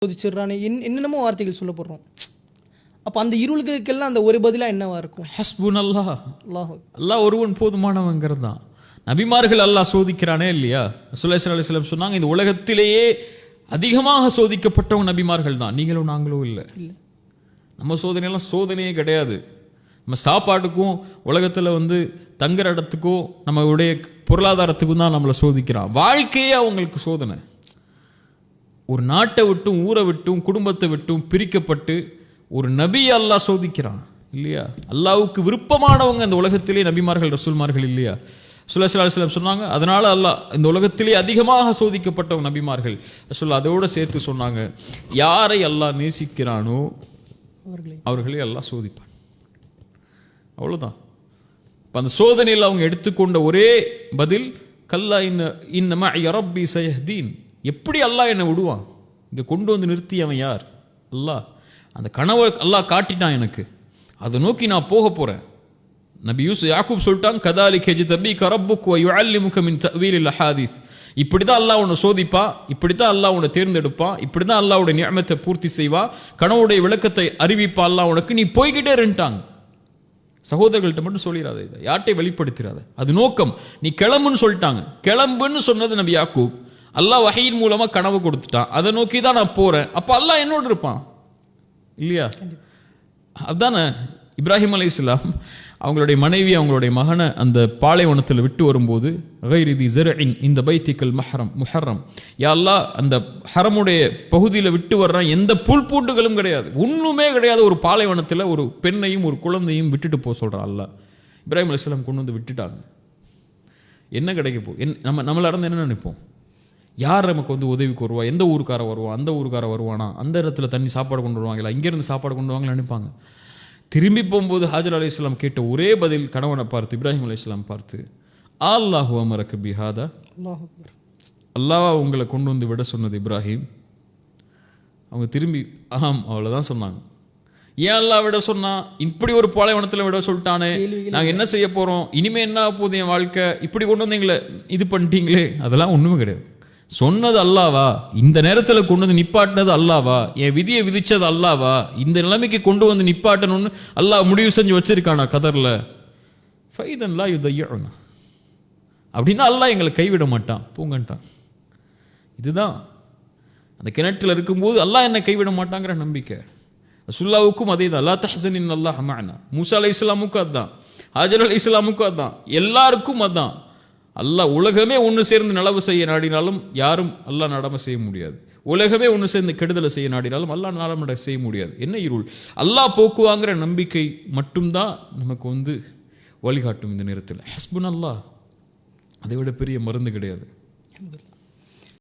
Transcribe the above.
சோதிச்சிடுறானே என்னென்னமோ வார்த்தைகள் சொல்லப்படுறோம். அப்போ அந்த இருளுக்கெல்லாம் அந்த ஒரு பதிலாக என்னவா இருக்கும்? ஹஸ்புன் அல்லாஹ், அல்லாஹ் ஒருவன் போதுமானவங்கிறது தான். நபிமார்கள் அல்லாஹ் சோதிக்கிறானே இல்லையா? ரசூலுல்லாஹி ஸல்லல்லாஹு அலைஹி வஸல்லம் சொன்னாங்க, இந்த உலகத்திலேயே அதிகமாக சோதிக்கப்பட்டவங்க நபிமார்கள் தான், நீங்களும் நாங்களும் இல்லை. நம்ம சோதனையெல்லாம் சோதனையே கிடையாது. நம்ம சாப்பாட்டுக்கும் உலகத்தில் தங்குற இடத்துக்கும் நம்மளுடைய பொருளாதாரத்துக்கும் தான் நம்மளை சோதிக்கிறான். வாழ்க்கையே அவங்களுக்கு சோதனை. ஒரு நாட்டை விட்டும் ஊரை விட்டும் குடும்பத்தை விட்டும் பிரிக்கப்பட்டு ஒரு நபி அல்லாஹ் சோதிக்கிறான் இல்லையா? அல்லாஹ்வுக்கு விருப்பமானவங்க இந்த உலகத்திலே நபிமார்கள் ரசூல்மார்கள் இல்லையா? ரசூலுல்லாஹி ஸல்லல்லாஹு அலைஹி வஸல்லம் சொன்னாங்க, அதனால அல்லாஹ் இந்த உலகத்திலே அதிகமாக சோதிக்கப்பட்டவங்க நபிமார்கள். ரசூல் அதோடு சேர்த்து சொன்னாங்க, யாரை அல்லாஹ் நேசிக்கிறானோ அவர்களை அல்லாஹ் சோதிப்பான். அவ்வளோதான். இப்போ அந்த சோதனையில் அவங்க எடுத்துக்கொண்ட ஒரே பதில், கல்லா இன்னமா ரப்பி சயஹ்தீன். எப்படி அல்லாஹ் என்னை விடுவான்? இங்கே கொண்டு வந்து நிறுத்தி அவன் யார்? அல்லாஹ். அந்த கனவை அல்லாஹ் காட்டிட்டான் எனக்கு, அதை நோக்கி நான் போக போகிறேன். நபி யாக்கூப் சொல்லிட்டான், கதாலிக யஜ்தபீக ரப்புக வ யுஅல்லிமுக மின் தஅவீலில் அஹாதீஸ். இப்படி தான் அல்லாஹ் உன்னை சோதிப்பான், இப்படி தான் அல்லாஹ் உன்னை தேர்ந்தெடுப்பான், இப்படி தான் அல்லாஹ்வுடைய நியமத்தை பூர்த்தி செய்வான், கனவுடைய விளக்கத்தை அறிவிப்பா அல்லாஹ் உனக்கு, நீ போய்கிட்டே இருந்துட்டாங்க. சகோதரர்கள்ட்ட மட்டும் சொல்லிடாத, இதை யார்ட்டையும் வெளிப்படுத்திடாத, அது நோக்கம். நீ கிளம்புன்னு சொல்லிட்டாங்க. கிளம்புன்னு சொன்னது நபி யாக்கூப். அல்லாஹ் வஹீயின் மூலமா கனவு கொடுத்துட்டான், அதை நோக்கி தான் நான் போறேன். அப்ப அல்லாஹ் என்னோடு இருப்பான் இல்லையா? அதுதானே இப்ராஹிம் அலைஹிஸ்ஸலாம் அவங்களுடைய மனைவி அவங்களுடைய மகனை அந்த பாலைவனத்தில் விட்டு வரும்போது, கைரிதி ஸர்இன் இந்த பைத்திக்கல் முஹர்ரம், யா அல்லாஹ் அந்த ஹரமுடைய பகுதியில் விட்டு வர்றான், எந்த புல் பூண்டுகளும் கிடையாது, ஒன்றுமே கிடையாது, ஒரு பாலைவனத்தில் ஒரு பெண்ணையும் ஒரு குழந்தையும் விட்டுட்டு போக சொல்கிறான் அல்லாஹ். இப்ராஹிம் அலைஹிஸ்ஸலாம் கொண்டு வந்து விட்டுட்டாங்க. என்ன கிடைக்க போ? நம்மள இறந்து என்ன நினைப்போம்? யார் நமக்கு உதவிக்கு வருவா? எந்த ஊருக்கார வருவான்? அந்த ஊருக்கார வருவானா? அந்த இடத்துல தண்ணி சாப்பாடு கொண்டு வருவாங்களா? இங்கேருந்து சாப்பாடு கொண்டு வருவாங்களா நினைப்பாங்க. திரும்பி போகும்போது ஹாஜர் அலைஹிஸ்ஸலாம் கேட்ட ஒரே பதில், கணவனை பார்த்து இப்ராஹிம் அலைஹிஸ்ஸலாம் பார்த்து, அல்லாஹு அமரக பிஹாதா, அல்லாஹ் உங்களை கொண்டு வந்து விட சொன்னது இப்ராஹிம். அவங்க திரும்பி ஆம் அவ்வளோதான் சொன்னாங்க. ஏன் அல்லாஹ் விட சொன்னா? இப்படி ஒரு பாலைவனத்தில் விட சொல்லிட்டானே, நாங்கள் என்ன செய்ய போகிறோம்? இனிமே என்ன போகுது என் வாழ்க்கை? இப்படி கொண்டு வந்து எங்களை இது பண்ணிட்டீங்களே. அதெல்லாம் ஒன்றுமே கிடையாது. சொன்னது அல்லாவா? இந்த நேரத்தில் கொண்டு வந்து நிப்பாட்டினது அல்லாவா? என் விதியை விதிச்சது அல்லாவா? இந்த நிலைமைக்கு கொண்டு வந்து நிப்பாட்டணும்னு அல்லாஹ் முடிவு செஞ்சு வச்சிருக்கானா கதரில்? ஃபைதன்லா யுதையனா, அப்படின்னா அல்லாஹ் எங்களை கைவிட மாட்டான், பூங்கன்ட்டான். இதுதான் அந்த கிணற்றில் இருக்கும்போது அல்லாஹ் என்னை கைவிட மாட்டாங்கிற நம்பிக்கை. ரசூலுல்லாஹ்வுக்கும் அதே தான், லா தஹ்சன் அல்லாஹ் மஅனா. மூசா அலைஹிஸ்ஸலாமுக்கும் அதுதான், ஹாஜர் அலைஹிஸ்ஸலாமுக்கும் அதுதான், எல்லாருக்கும் அதுதான். அல்லாஹ் உலகமே ஒன்று சேர்ந்து நலவு செய்ய நாடினாலும் யாரும் அல்லாஹ் நடமை செய்ய முடியாது. உலகமே ஒன்று சேர்ந்து கெடுதலை செய்ய நாடினாலும் அல்லாஹ் நடமை செய்ய முடியாது. என்ன இருள்? அல்லாஹ் போக்குவாங்கிற நம்பிக்கை மட்டும்தான் நமக்கு வழிகாட்டும் இந்த நேரத்தில். ஹஸ்புன் அல்லாஹ், அதை விட பெரிய மருந்து கிடையாது.